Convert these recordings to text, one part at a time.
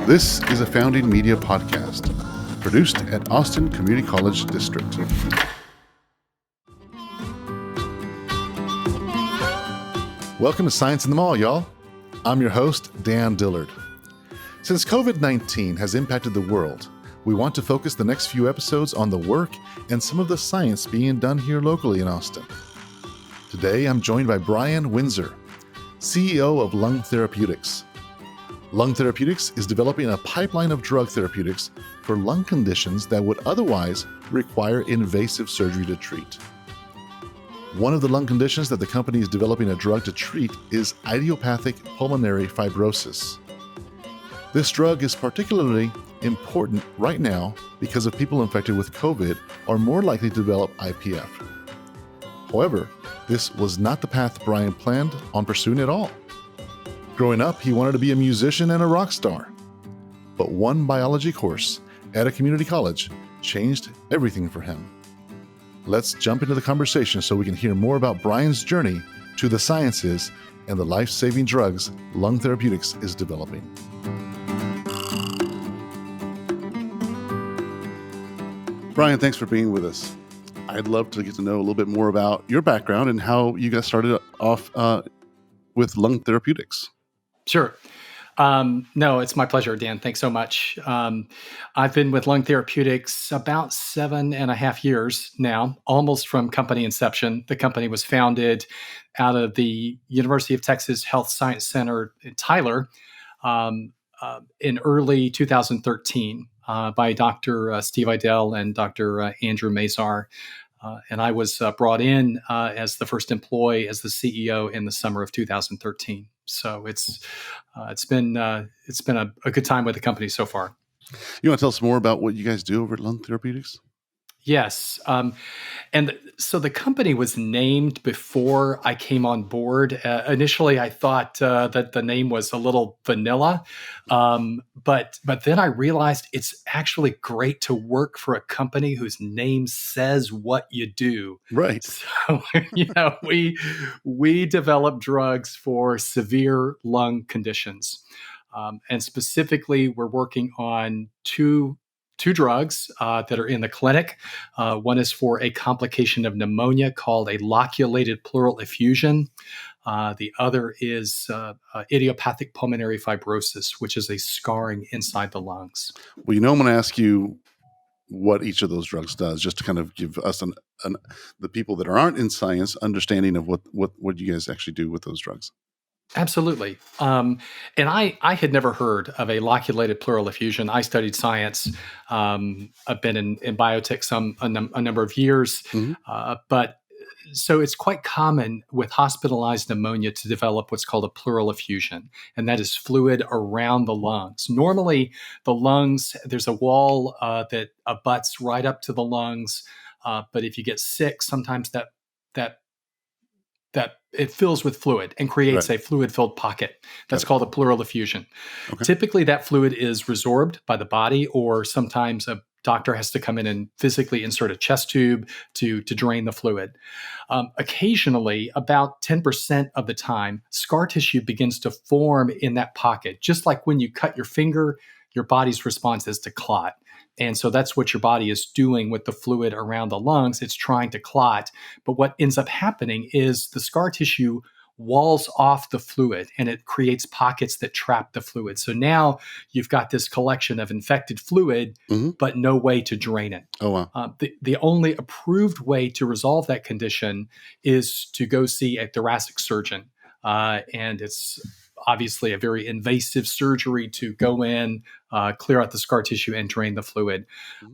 This is a Founding Media podcast, produced at Austin Community College District. Welcome to Science in the Mall, y'all. I'm your host, Dan Dillard. Since COVID-19 has impacted the world, we want to focus the next few episodes on the work and some of the science being done here locally in Austin. Today, I'm joined by Brian Windsor, CEO of Lung Therapeutics. Lung Therapeutics is developing a pipeline of drug therapeutics for lung conditions that would otherwise require invasive surgery to treat. One of the lung conditions that the company is developing a drug to treat is idiopathic pulmonary fibrosis. This drug is particularly important right now because of people infected with COVID are more likely to develop IPF. However, this was not the path Brian planned on pursuing at all. Growing up, he wanted to be a musician and a rock star. But one biology course at a community college changed everything for him. Let's jump into the conversation so we can hear more about Brian's journey to the sciences and the life-saving drugs Lung Therapeutics is developing. Brian, thanks for being with us. I'd love to get to know a little bit more about your background and how you guys started off with Lung Therapeutics. Sure. No, it's my pleasure, Dan. Thanks so much. I've been with Lung Therapeutics about 7.5 years now, almost from company inception. The company was founded out of the University of Texas Health Science Center in Tyler in early 2013 by Dr. Steve Idell and Dr. Andrew Mazar. And I was brought in as the first employee as the CEO in the summer of 2013. So it's been a good time with the company so far. You want to tell us more about what you guys do over at Lung Therapeutics? Yes. And so the company was named before I came on board. Initially, I thought that the name was a little vanilla. But then I realized it's actually great to work for a company whose name says what you do. Right. So, we develop drugs for severe lung conditions. And specifically, we're working on two drugs that are in the clinic. One is for a complication of pneumonia called a loculated pleural effusion. The other is idiopathic pulmonary fibrosis, which is a scarring inside the lungs. Well, I'm going to ask you what each of those drugs does, just to kind of give us the people that aren't in science understanding of what you guys actually do with those drugs. Absolutely. And I had never heard of a loculated pleural effusion. I studied science. I've been in biotech a number of years. Mm-hmm. But so it's quite common with hospitalized pneumonia to develop what's called a pleural effusion, and that is fluid around the lungs. Normally, the lungs, there's a wall that abuts right up to the lungs. But if you get sick, sometimes that it fills with fluid and creates a fluid-filled pocket. That's called a pleural effusion. Okay. Typically, that fluid is resorbed by the body, or sometimes a doctor has to come in and physically insert a chest tube to drain the fluid. Occasionally, about 10% of the time, scar tissue begins to form in that pocket. Just like when you cut your finger, your body's response is to clot. And so that's what your body is doing with the fluid around the lungs. It's trying to clot. But what ends up happening is the scar tissue walls off the fluid and it creates pockets that trap the fluid. So now you've got this collection of infected fluid, mm-hmm. but no way to drain it. Oh, wow. The only approved way to resolve that condition is to go see a thoracic surgeon. And it's obviously a very invasive surgery to go in, clear out the scar tissue and drain the fluid.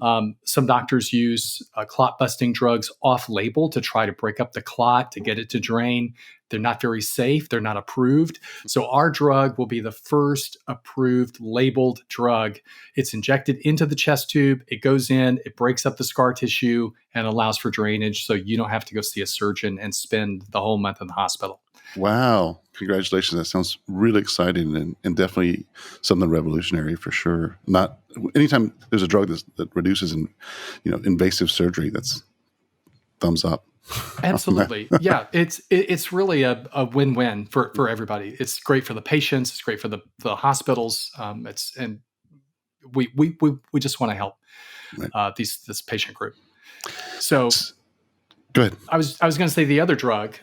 Some doctors use clot-busting drugs off-label to try to break up the clot, to get it to drain. They're not very safe. They're not approved. So our drug will be the first approved labeled drug. It's injected into the chest tube. It goes in, it breaks up the scar tissue and allows for drainage, so you don't have to go see a surgeon and spend the whole month in the hospital. Wow. Congratulations. That sounds really exciting and definitely something revolutionary for sure. Not anytime there's a drug that reduces invasive surgery, that's thumbs up. Absolutely. Yeah. It's really a win-win for everybody. It's great for the patients. It's great for the hospitals. we just want to help this patient group. So go ahead. I was going to say the other drug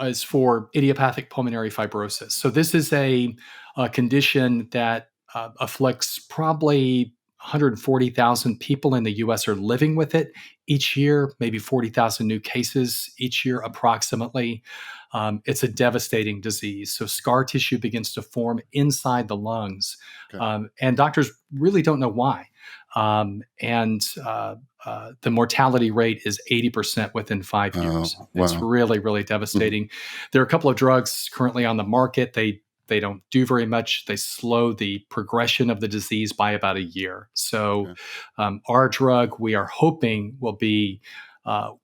is for idiopathic pulmonary fibrosis. So this is a condition that afflicts probably 140,000 people in the U.S. are living with it each year, maybe 40,000 new cases each year approximately. It's a devastating disease. So scar tissue begins to form inside the lungs. Okay. And doctors really don't know why. The mortality rate is 80% within 5 years. Oh, wow. It's really, really devastating. Mm-hmm. There are a couple of drugs currently on the market. They don't do very much. They slow the progression of the disease by about a year. So our drug, we are hoping, will be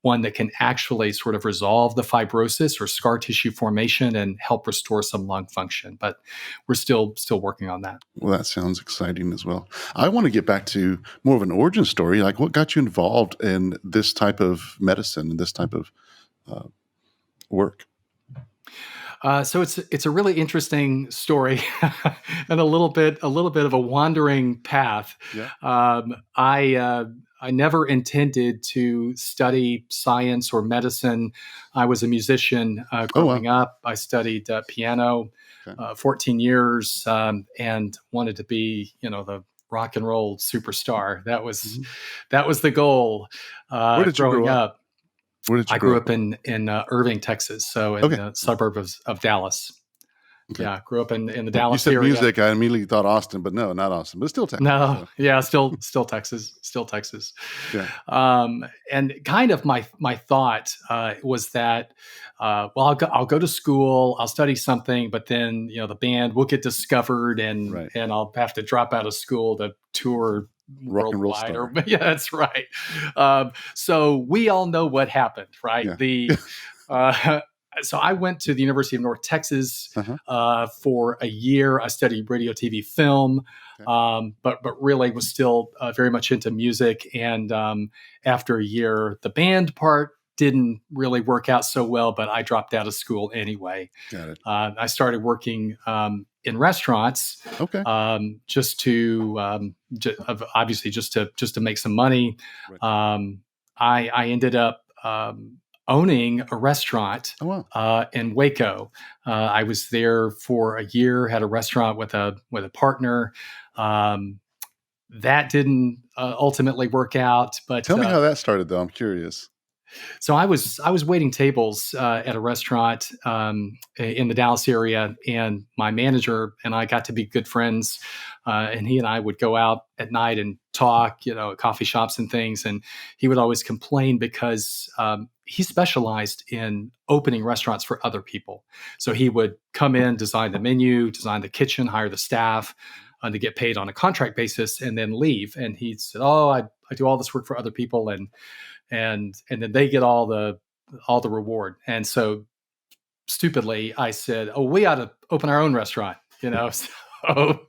one that can actually sort of resolve the fibrosis or scar tissue formation and help restore some lung function. But we're still working on that. Well, that sounds exciting as well. I want to get back to more of an origin story. Like, what got you involved in this type of medicine and this type of work? So it's a really interesting story and a little bit of a wandering path. Yeah. I never intended to study science or medicine. I was a musician growing up. I studied piano 14 years and wanted to be, the rock and roll superstar. That was the goal. Where did you grow up? I grew up in Irving, Texas, so in the suburb of Dallas. Okay. Yeah, grew up in the Dallas area. You said music, I immediately thought Austin, but no, not Austin, but still Texas. No, so. Yeah, still Texas, still Texas. Yeah. And kind of my thought was that, I'll go to school, I'll study something, but then the band will get discovered, and I'll have to drop out of school to tour rock and roll star. Yeah, that's right. So we all know what happened, right? Yeah. So I went to the University of North Texas for a year. I studied radio, TV, film, but really was still very much into music. And after a year, the band part didn't really work out so well, but I dropped out of school anyway. Got it. I started working in restaurants, just to obviously just to make some money. Right. I ended up owning a restaurant in Waco. I was there for a year, had a restaurant with a partner. That didn't ultimately work out. But tell me how that started, though. I'm curious. So I was waiting tables at a restaurant in the Dallas area, and my manager and I got to be good friends. And he and I would go out at night and talk, at coffee shops and things. And he would always complain because he specialized in opening restaurants for other people. So he would come in, design the menu, design the kitchen, hire the staff, to get paid on a contract basis, and then leave. And he said, "Oh, I do all this work for other people, and then they get all the reward." And so stupidly I said, "Oh, we ought to open our own restaurant," So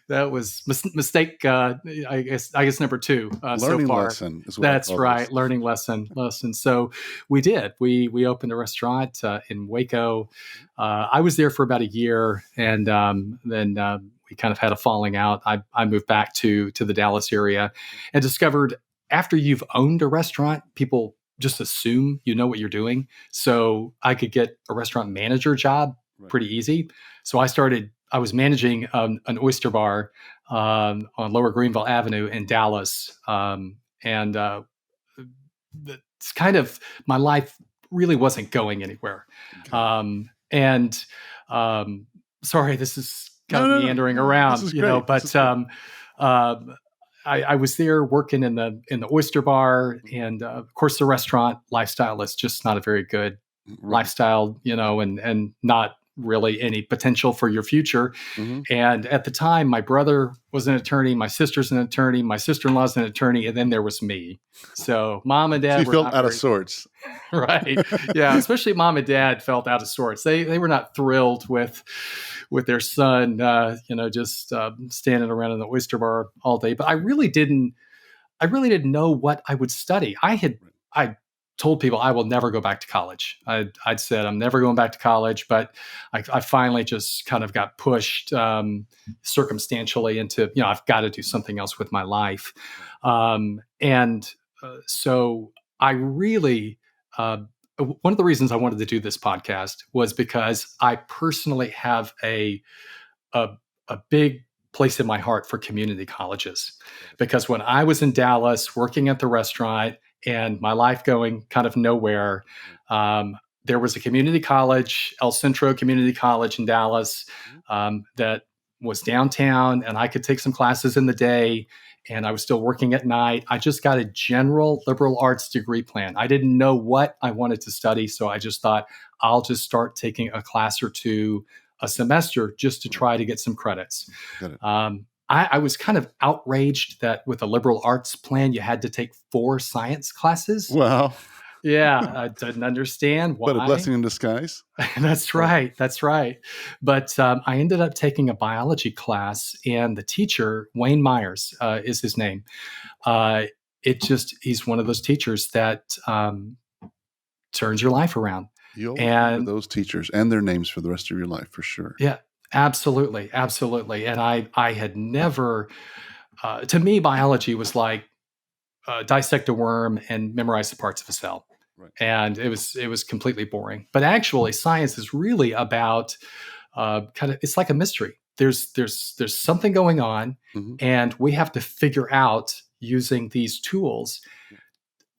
that was mistake. I guess number 2 learning so far. Lesson is what That's right. Learning lesson. So we did. We opened a restaurant in Waco. I was there for about a year, and then we kind of had a falling out. I moved back to the Dallas area, and discovered after you've owned a restaurant, people just assume you know what you're doing. So I could get a restaurant manager job pretty easy. So I was managing an oyster bar on Lower Greenville Avenue in Dallas. And it's kind of, my life really wasn't going anywhere. Okay. Sorry, this is kind of meandering around, but I was there working in the oyster bar, and of course the restaurant lifestyle is just not a very good lifestyle, and not really any potential for your future. Mm-hmm. And at the time, my brother was an attorney, my sister's an attorney, my sister-in-law's an attorney, and then there was me. So mom and dad were felt out of sorts. Right. Yeah. Especially mom and dad felt out of sorts. They were not thrilled with their son, just standing around in the oyster bar all day. But I really didn't know what I would study. I told people I will never go back to college. I'd said I'm never going back to college, but I finally just kind of got pushed circumstantially into, I've got to do something else with my life. So I really, one of the reasons I wanted to do this podcast was because I personally have a big place in my heart for community colleges. Because when I was in Dallas working at the restaurant and my life going kind of nowhere, there was a community college, El Centro Community College in Dallas, that was downtown, and I could take some classes in the day, and I was still working at night. I just got a general liberal arts degree plan. I didn't know what I wanted to study, so I just thought I'll just start taking a class or two a semester just to try to get some credits. I was kind of outraged that with a liberal arts plan, you had to take 4 science classes. Wow. Yeah, I didn't understand why. But a blessing in disguise. That's right. That's right. But I ended up taking a biology class, and the teacher, Wayne Myers, is his name. He's one of those teachers that turns your life around. You'll remember those teachers and their names for the rest of your life, for sure. Yeah, absolutely. Absolutely. And I had never, to me, biology was like dissect a worm and memorize the parts of a cell. Right. And it was completely boring. But actually, science is really about it's like a mystery. There's something going on, and we have to figure out using these tools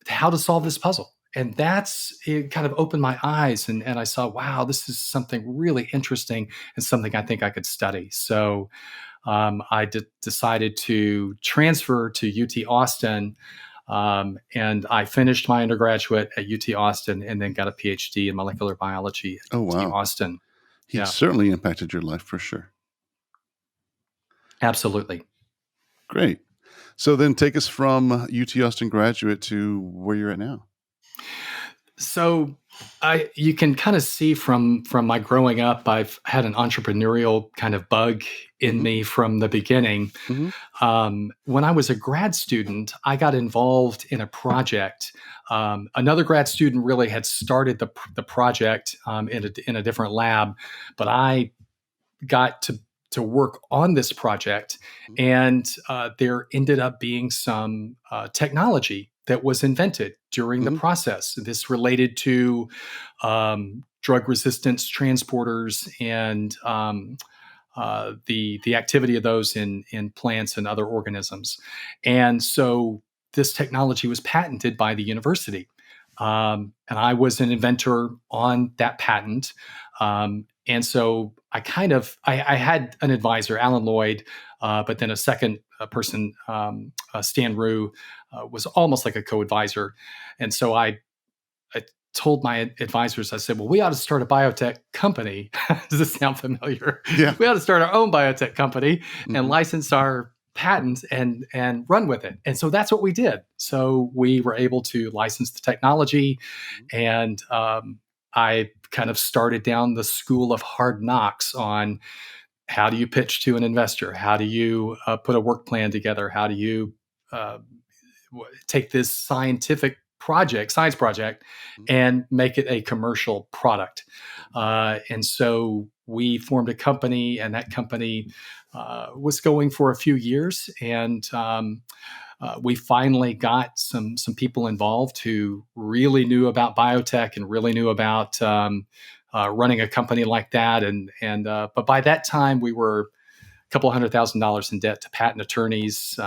how to solve this puzzle. And it kind of opened my eyes, and I saw, wow, this is something really interesting and something I think I could study. So I decided to transfer to UT Austin, and I finished my undergraduate at UT Austin and then got a PhD in molecular biology at UT Austin. He certainly impacted your life for sure. Absolutely. Great. So then take us from UT Austin graduate to where you're at now. So you can kind of see from my growing up, I've had an entrepreneurial kind of bug in me from the beginning. When I was a grad student, I got involved in a project. Another grad student really had started the project in a different lab, but I got to work on this project, and there ended up being some technology that was invented during the process. This related to drug resistance transporters and the activity of those in plants and other organisms. And so this technology was patented by the university. And I was an inventor on that patent. And so I had an advisor, Alan Lloyd, but then a second person, Stan Rue, was almost like a co-advisor. And so I told my advisors, I said, well, we ought to start a biotech company. Does this sound familiar? Yeah. We ought to start our own biotech company and license our patents and run with it. And so that's what we did. So we were able to license the technology, and I kind of started down the school of hard knocks on how do you pitch to an investor? How do you put a work plan together? How do you take this science project, and make it a commercial product? And so we formed a company, and that company was going for a few years. And we finally got some people involved who really knew about biotech and really knew about running a company like that. But by that time, we were a couple $100,000 in debt to patent attorneys,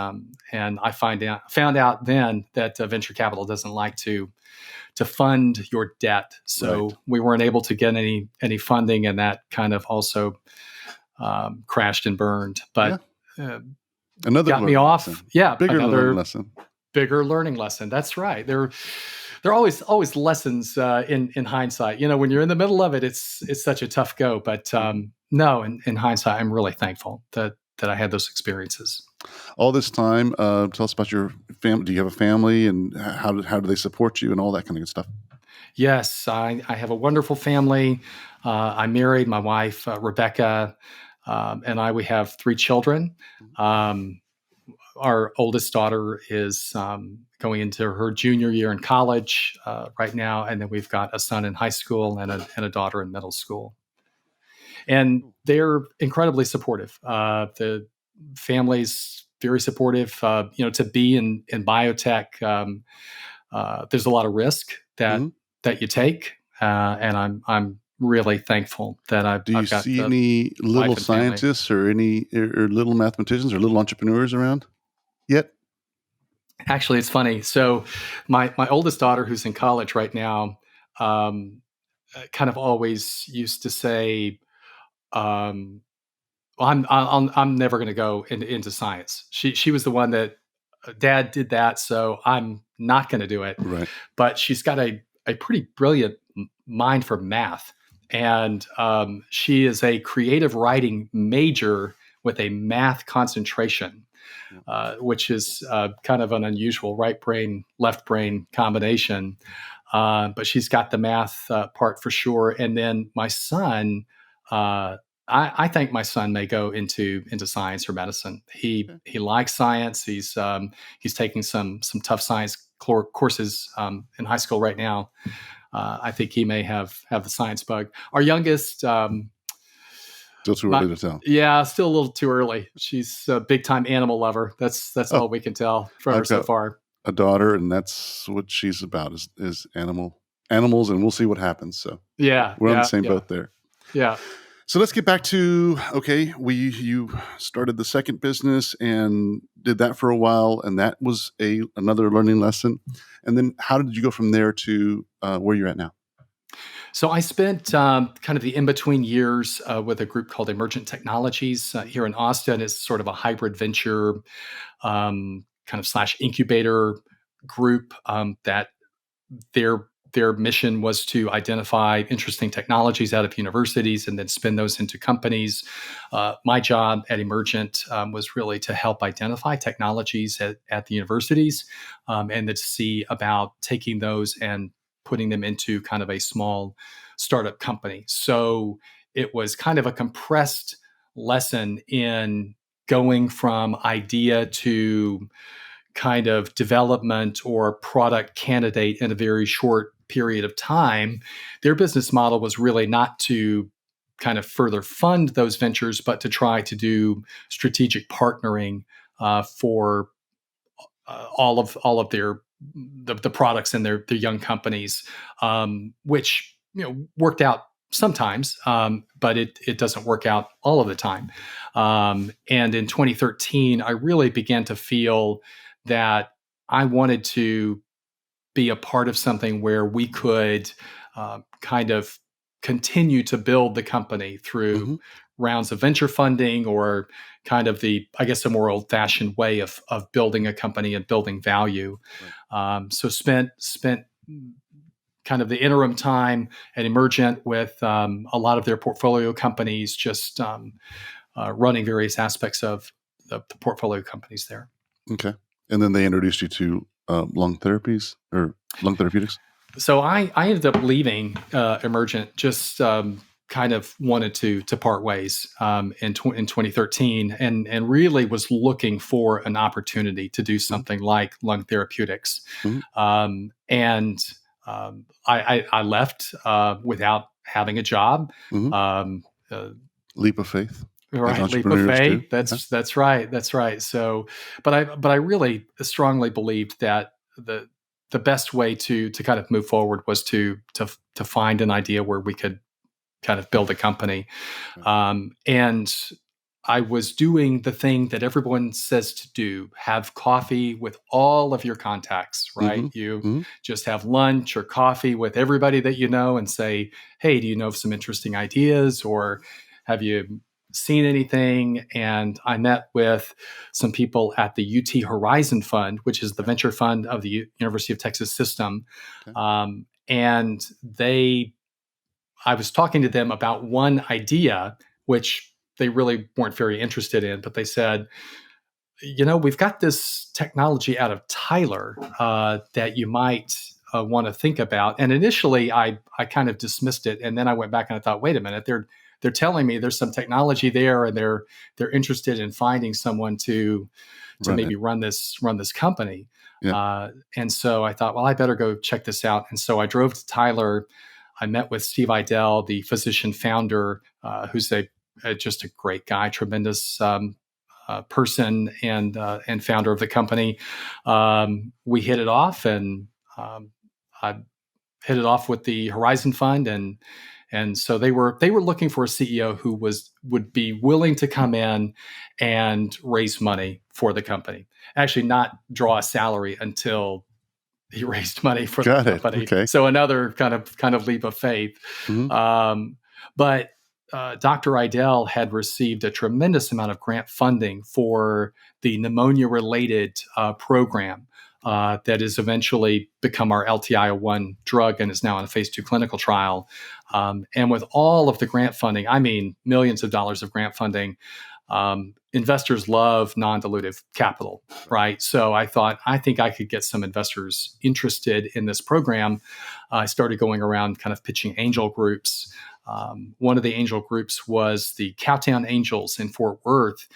and I found out then that venture capital doesn't like to fund your debt, so we weren't able to get any funding, and that kind of also crashed and burned. But another got me off. Lesson. Yeah, Bigger learning lesson. That's right. There are always lessons in hindsight. When you're in the middle of it, it's such a tough go. But no, in hindsight, I'm really thankful that I had those experiences. All this time, tell us about your family. Do you have a family, and how do they support you, and all that kind of good stuff? Yes, I have a wonderful family. I'm married. My wife, Rebecca, and we have 3 children. Our oldest daughter is going into her junior year in college right now, and then we've got a son in high school and a daughter in middle school. And they're incredibly supportive. The family's very supportive. To be in biotech, there's a lot of risk that you take, and I'm really thankful that I've Do you got see any little scientists or any or little mathematicians or little entrepreneurs around yet? Actually, it's funny. So, my oldest daughter, who's in college right now, kind of always used to say, well, I'm never going to go into science. She was the one that Dad did that, so I'm not going to do it. Right. But she's got a pretty brilliant mind for math, and she is a creative writing major with a math concentration, which is kind of an unusual right brain, left brain combination. But she's got the math part for sure. And then my son, I think my son may go into science or medicine. He likes science. He's taking some tough science courses in high school right now. I think he may have the science bug. Our youngest, still too early to tell. Yeah, still a little too early. She's a big time animal lover. That's all we can tell from her so far. A daughter, and that's what she's about is animals, and we'll see what happens. So we're on the same boat there. Yeah. So let's get back to, you started the second business and did that for a while, and that was another learning lesson. And then how did you go from there to where you're at now? So I spent kind of the in-between years with a group called Emergent Technologies here in Austin. It's sort of a hybrid venture kind of / incubator group that their mission was to identify interesting technologies out of universities and then spin those into companies. My job at Emergent was really to help identify technologies at the universities and then to see about taking those and putting them into kind of a small startup company. So it was kind of a compressed lesson in going from idea to kind of development or product candidate in a very short period of time. Their business model was really not to kind of further fund those ventures, but to try to do strategic partnering for all of their the products in their young companies, which worked out sometimes, but it doesn't work out all of the time. And in 2013, I really began to feel that I wanted to be a part of something where we could kind of continue to build the company through rounds of venture funding, or kind of a more old-fashioned way of building a company and building value. Right. So spent kind of the interim time at Emergent with a lot of their portfolio companies, just running various aspects of the portfolio companies there. Okay. And then they introduced you to Lung Therapies or Lung Therapeutics? So I ended up leaving Emergent, just kind of wanted to part ways in 2013, and really was looking for an opportunity to do something like Lung Therapeutics. And I left without having a job. Leap of faith. Right, leap of faith. That's right. So, but I really strongly believed that the best way to kind of move forward was to find an idea where we could kind of build a company. And I was doing the thing that everyone says to do: have coffee with all of your contacts, right? You just have lunch or coffee with everybody that you know and say, hey, do you know of some interesting ideas, or have you seen anything? And I met with some people at the UT Horizon Fund, which is the venture fund of the University of Texas system. And I was talking to them about one idea, which they really weren't very interested in, but they said, we've got this technology out of Tyler that you might want to think about. And initially I kind of dismissed it. And then I went back and I thought, wait a minute, they're they're telling me there's some technology there, and they're interested in finding someone to maybe run this company. Yeah. And so I thought, well, I better go check this out. And so I drove to Tyler. I met with Steve Idell, the physician founder, who's just a great guy, tremendous person, and founder of the company. We hit it off, and I hit it off with the Horizon Fund, and so they were looking for a CEO who would be willing to come in and raise money for the company. Actually, not draw a salary until he raised money for the company. Okay. So another kind of leap of faith. But Dr. Idell had received a tremendous amount of grant funding for the pneumonia-related program that has eventually become our LTI-01 drug and is now in a phase 2 clinical trial. And with all of the grant funding, I mean millions of dollars of grant funding, investors love non-dilutive capital, right? So I thought, I think I could get some investors interested in this program. I started going around kind of pitching angel groups. One of the angel groups was the Cowtown Angels in Fort Worth.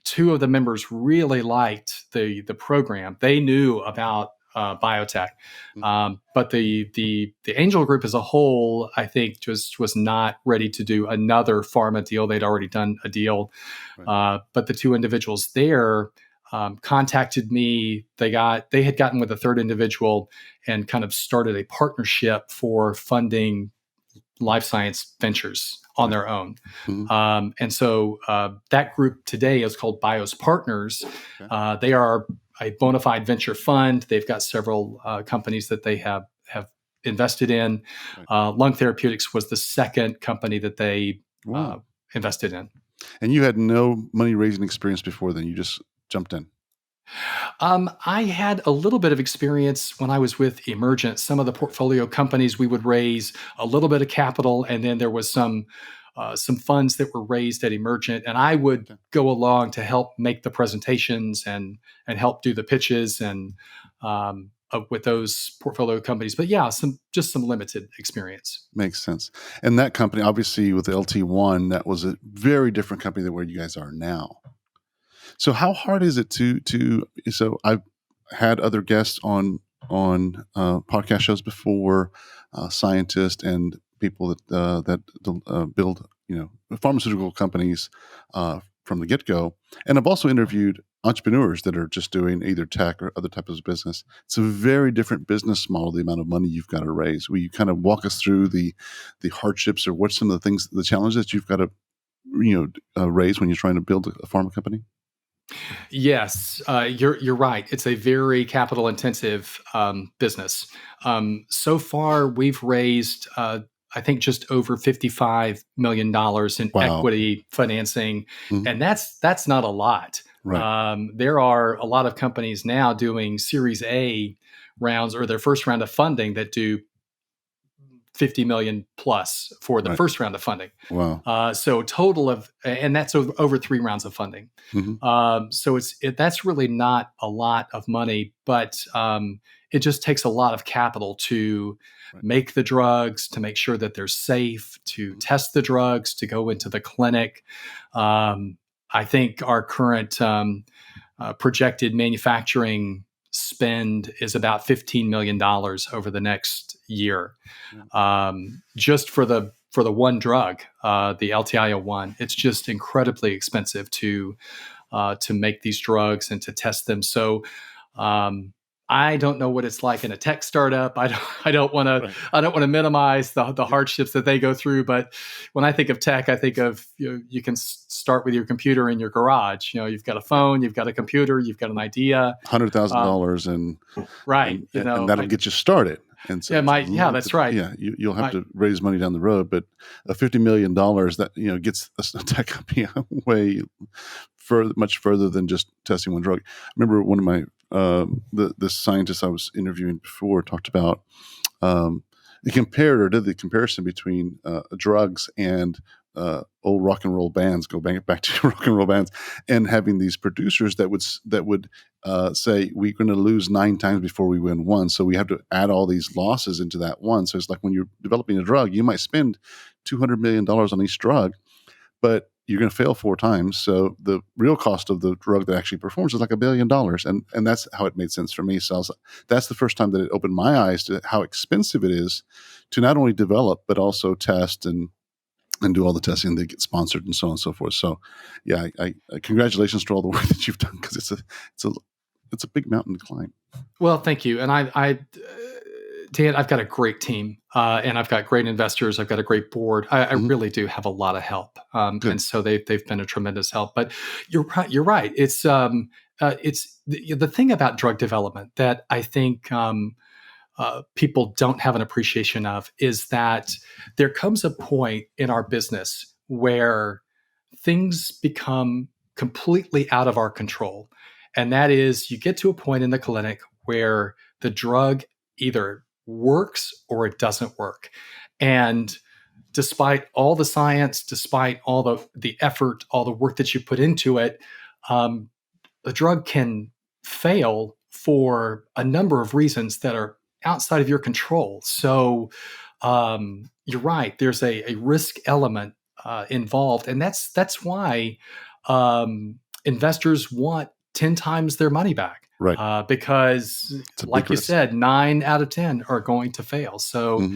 Two of the members really liked the program. They knew about biotech, but the angel group as a whole, I think, just was not ready to do another pharma deal. They'd already done a deal, but the two individuals there contacted me. They had gotten with a third individual and kind of started a partnership for funding life science ventures on their own. And so that group today is called Bios Partners. They are a bona fide venture fund. They've got several companies that they have invested in. Lung Therapeutics was the second company that they invested in. And you had no money raising experience before then. You just jumped in. I had a little bit of experience when I was with Emergent. Some of the portfolio companies, we would raise a little bit of capital, and then there was some funds that were raised at Emergent, and I would go along to help make the presentations and help do the pitches and with those portfolio companies. But yeah, some limited experience. Makes sense. And that company, obviously, with LT1, that was a very different company than where you guys are now. So how hard is it so I've had other guests on podcast shows before, scientists and people that build, pharmaceutical companies from the get-go. And I've also interviewed entrepreneurs that are just doing either tech or other types of business. It's a very different business model, the amount of money you've got to raise. Will you kind of walk us through the hardships, or what's some of the things, the challenges that you've got to raise when you're trying to build a pharma company? Yes, you're right. It's a very capital intensive business. So far, we've raised, I think, just over $55 million in equity financing, and that's not a lot. Right. There are a lot of companies now doing Series A rounds or their first round of funding that do 50 million plus for the first round of funding. Wow. So total of, and that's over 3 rounds of funding. So that's really not a lot of money, but it just takes a lot of capital to make the drugs, to make sure that they're safe, to test the drugs, to go into the clinic. I think our current projected manufacturing spend is about $15 million over the next year, just for the one drug, the LTI-01. It's just incredibly expensive to make these drugs and to test them. So I don't know what it's like in a tech startup. I don't want to minimize the hardships that they go through. But when I think of tech, I think of you can start with your computer in your garage. You've got a phone, you've got a computer, you've got an idea. $100,000 and that'll get you started. And so that's right. Yeah, you'll have to raise money down the road, but $50 million that gets a tech company much further than just testing one drug. I remember one of my the scientist I was interviewing before talked about did the comparison between drugs and old rock and roll bands. Go back to rock and roll bands, and having these producers that would say we're going to lose 9 times before we win one, so we have to add all these losses into that one. So it's like when you're developing a drug, you might spend $200 million on each drug, but you're going to fail 4 times. So the real cost of the drug that actually performs is like $1 billion. And that's how it made sense for me. So that's the first time that it opened my eyes to how expensive it is to not only develop, but also test and do all the testing that get sponsored and so on and so forth. So yeah, I congratulations to all the work that you've done, because it's a big mountain to climb. Well, thank you. And Dan, I've got a great team, and I've got great investors. I've got a great board. I really do have a lot of help, and so they've been a tremendous help. But you're right. It's the thing about drug development that I think people don't have an appreciation of is that there comes a point in our business where things become completely out of our control, and that is you get to a point in the clinic where the drug either works or it doesn't work. And despite all the science, despite all the effort, all the work that you put into it, the drug can fail for a number of reasons that are outside of your control. So you're right. There's a risk element involved, and that's why investors want 10 times their money back. Right. Because, like you said, 9 out of 10 are going to fail. So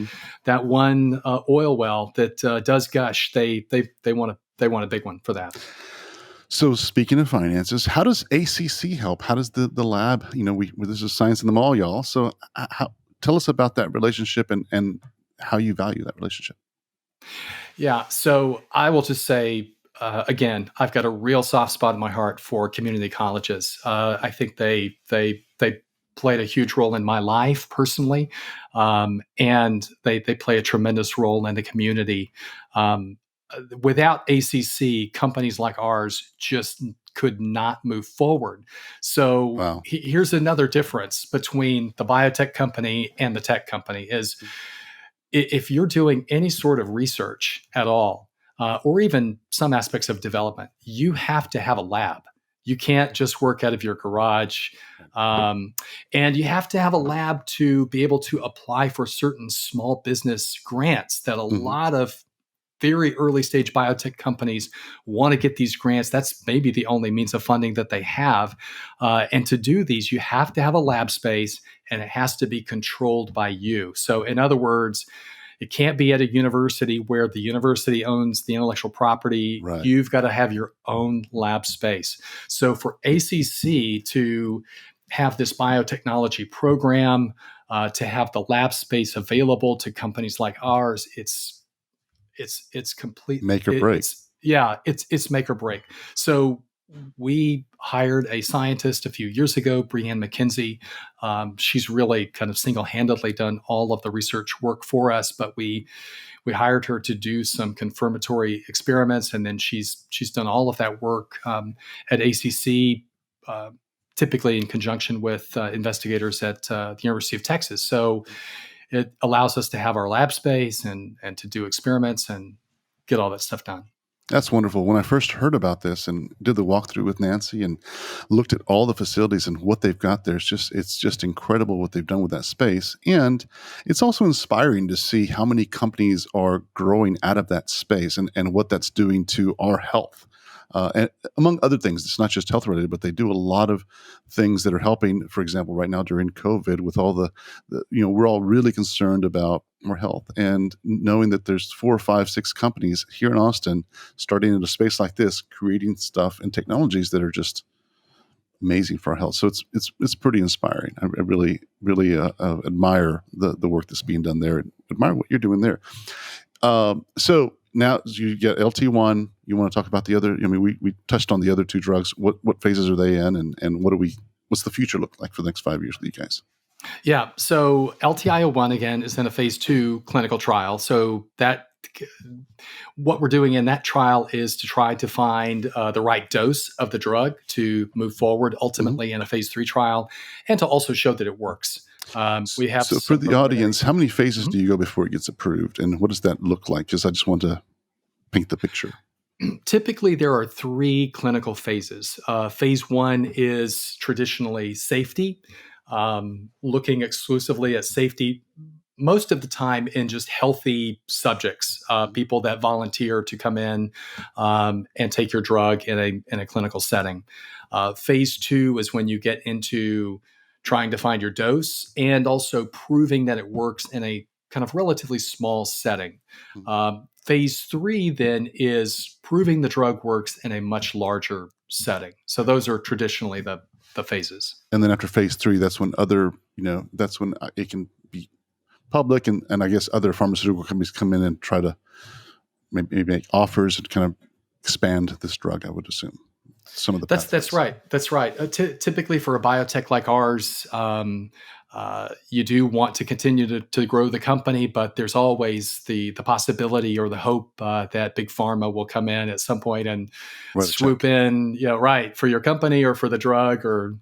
that one oil well that does gush, they want a big one for that. So speaking of finances, how does ACC help? How does the lab? This is Science in the Mall, y'all. So tell us about that relationship and how you value that relationship. Yeah. So I will just say. Again, I've got a real soft spot in my heart for community colleges. I think they played a huge role in my life personally, and they play a tremendous role in the community. Without ACC, companies like ours just could not move forward. So here's another difference between the biotech company and the tech company is if you're doing any sort of research at all, or even some aspects of development, you have to have a lab. You can't just work out of your garage. And you have to have a lab to be able to apply for certain small business grants that a lot of very early stage biotech companies want to get these grants. That's maybe the only means of funding that they have. And to do these, you have to have a lab space, and it has to be controlled by you. So in other words, it can't be at a university where the university owns the intellectual property. Right. You've got to have your own lab space. So for ACC to have this biotechnology program, to have the lab space available to companies like ours, it's complete make or break. It's make or break. So we hired a scientist a few years ago, Brianne McKenzie. She's really kind of single-handedly done all of the research work for us, but we hired her to do some confirmatory experiments, and then she's done all of that work at ACC, typically in conjunction with investigators at the University of Texas. So it allows us to have our lab space and to do experiments and get all that stuff done. That's wonderful. When I first heard about this and did the walkthrough with Nancy and looked at all the facilities and what they've got there, it's just incredible what they've done with that space. And it's also inspiring to see how many companies are growing out of that space and what that's doing to our health. And among other things, it's not just health related, but they do a lot of things that are helping. For example, right now during COVID, with all the we're all really concerned about our health, and knowing that there's 4 or 5, 6 companies here in Austin starting in a space like this, creating stuff and technologies that are just amazing for our health. So it's pretty inspiring. I really admire the work that's being done there. Admire what you're doing there. So now you get LT1. You want to talk about the other? I mean, we touched on the other 2 drugs. What phases are they in, and what's the future look like for the next 5 years for you guys? Yeah. So LTI-01 again is in a phase 2 clinical trial. So what we're doing in that trial is to try to find the right dose of the drug to move forward ultimately in a phase 3 trial, and to also show that it works. We have so for the audience, how many phases do you go before it gets approved, and what does that look like? Just I just want to paint the picture. Typically, there are 3 clinical phases. Phase 1 is traditionally safety, looking exclusively at safety, most of the time in just healthy subjects, people that volunteer to come in and take your drug in a clinical setting. Phase 2 is when you get into trying to find your dose and also proving that it works in a kind of relatively small setting. Phase 3 then is proving the drug works in a much larger setting. So those are traditionally the phases. And then after phase 3, that's when that's when it can be public, and I guess other pharmaceutical companies come in and try to maybe make offers and kind of expand this drug, I would assume. Some of the That's right. Typically for a biotech like ours, you do want to continue to grow the company, but there's always the possibility or the hope that big pharma will come in at some point and swoop in, for your company or for the drug or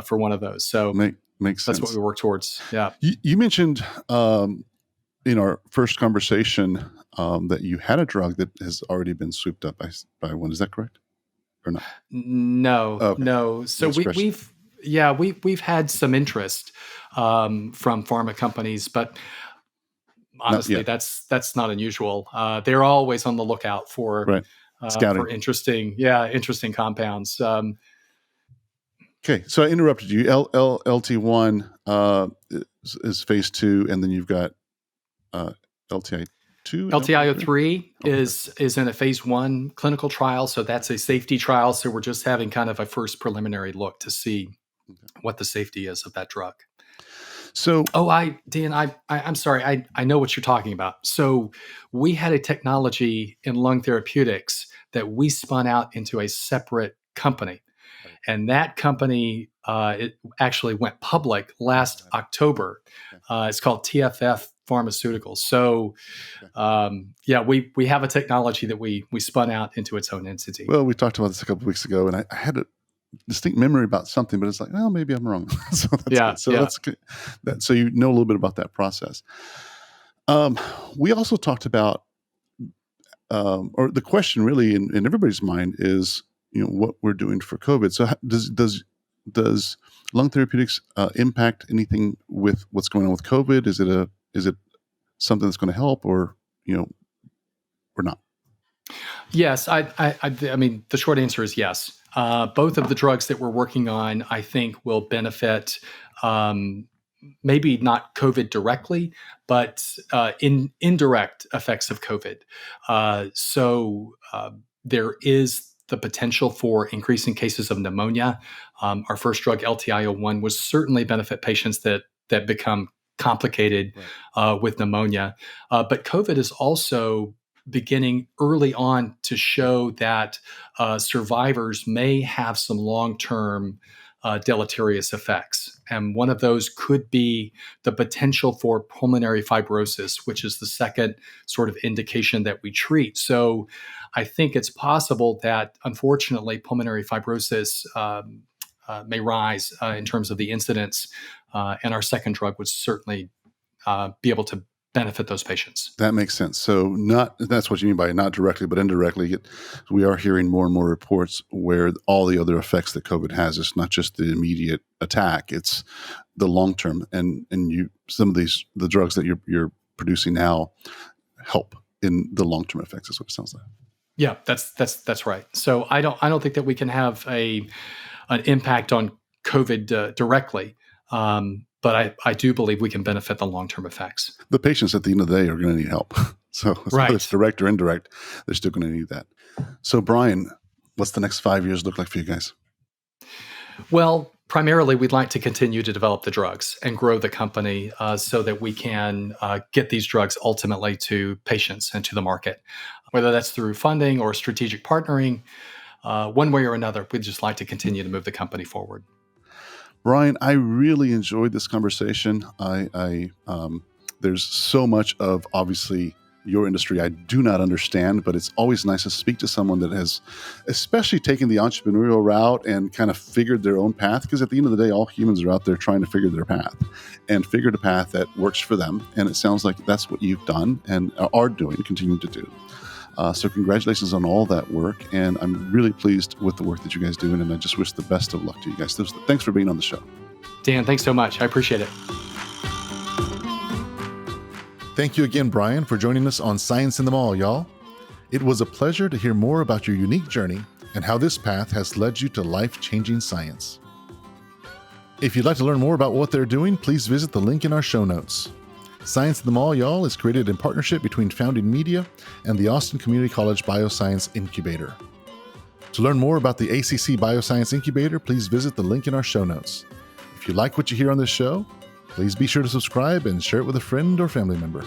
for one of those. So makes sense. That's what we work towards. Yeah. You mentioned in our first conversation that you had a drug that has already been swooped up by one. Is that correct? Or not? No, okay. No. So we've had some interest from pharma companies, but honestly, that's not unusual. They're always on the lookout for interesting compounds. Okay, so I interrupted you. LT1 is phase 2, and then you've got LTI. LTI-03 is in a phase 1 clinical trial, so that's a safety trial. So we're just having kind of a first preliminary look to see what the safety is of that drug. So, Dan, I'm sorry, I know what you're talking about. So we had a technology in Lung Therapeutics that we spun out into a separate company, and that company it actually went public last October. It's called TFF Pharmaceuticals. So, we have a technology that we spun out into its own entity. Well, we talked about this a couple of weeks ago, and I had a distinct memory about something, but it's like, well, maybe I'm wrong. So that's good. That's good. So you know a little bit about that process. We also talked about, or the question really in everybody's mind is, what we're doing for COVID. So does Lung Therapeutics impact anything with what's going on with COVID? Is it something that's going to help, or or not? Yes, I mean the short answer is yes. Both of the drugs that we're working on, I think, will benefit. Maybe not COVID directly, but in indirect effects of COVID. So there is the potential for increasing cases of pneumonia. Our first drug, LTI-01, will certainly benefit patients that become complicated with pneumonia. But COVID is also beginning early on to show that survivors may have some long-term deleterious effects. And one of those could be the potential for pulmonary fibrosis, which is the second sort of indication that we treat. So I think it's possible that, unfortunately, pulmonary fibrosis may rise in terms of the incidence, and our second drug would certainly be able to benefit those patients. That makes sense. So that's what you mean by not directly, but indirectly. We are hearing more and more reports where all the other effects that COVID has, it's not just the immediate attack, it's the long term. And some of the drugs that you're producing now help in the long term effects, is what it sounds like. Yeah, that's right. So I don't think that we can have an impact on COVID directly. But I do believe we can benefit the long-term effects. The patients at the end of the day are going to need help. So whether it's direct or indirect, they're still going to need that. So Brian, what's the next 5 years look like for you guys? Well, primarily we'd like to continue to develop the drugs and grow the company so that we can get these drugs ultimately to patients and to the market. Whether that's through funding or strategic partnering, one way or another, we'd just like to continue to move the company forward. Brian, I really enjoyed this conversation. There's so much of, obviously, your industry I do not understand, but it's always nice to speak to someone that has especially taken the entrepreneurial route and kind of figured their own path, because at the end of the day, all humans are out there trying to figure their path and figured a path that works for them. And it sounds like that's what you've done and are doing, continuing to do. So congratulations on all that work, and I'm really pleased with the work that you guys do, and I just wish the best of luck to you guys. Thanks for being on the show. Dan, thanks so much. I appreciate it. thank you again, Brian, for joining us on Science in the Mall, y'all. It was a pleasure to hear more about your unique journey and how this path has led you to life-changing science. If you'd like to learn more about what they're doing, please visit the link in our show notes. Science in the Mall, y'all, is created in partnership between Founding Media and the Austin Community College Bioscience Incubator. To learn more about the ACC Bioscience Incubator, please visit the link in our show notes. If you like what you hear on this show, please be sure to subscribe and share it with a friend or family member.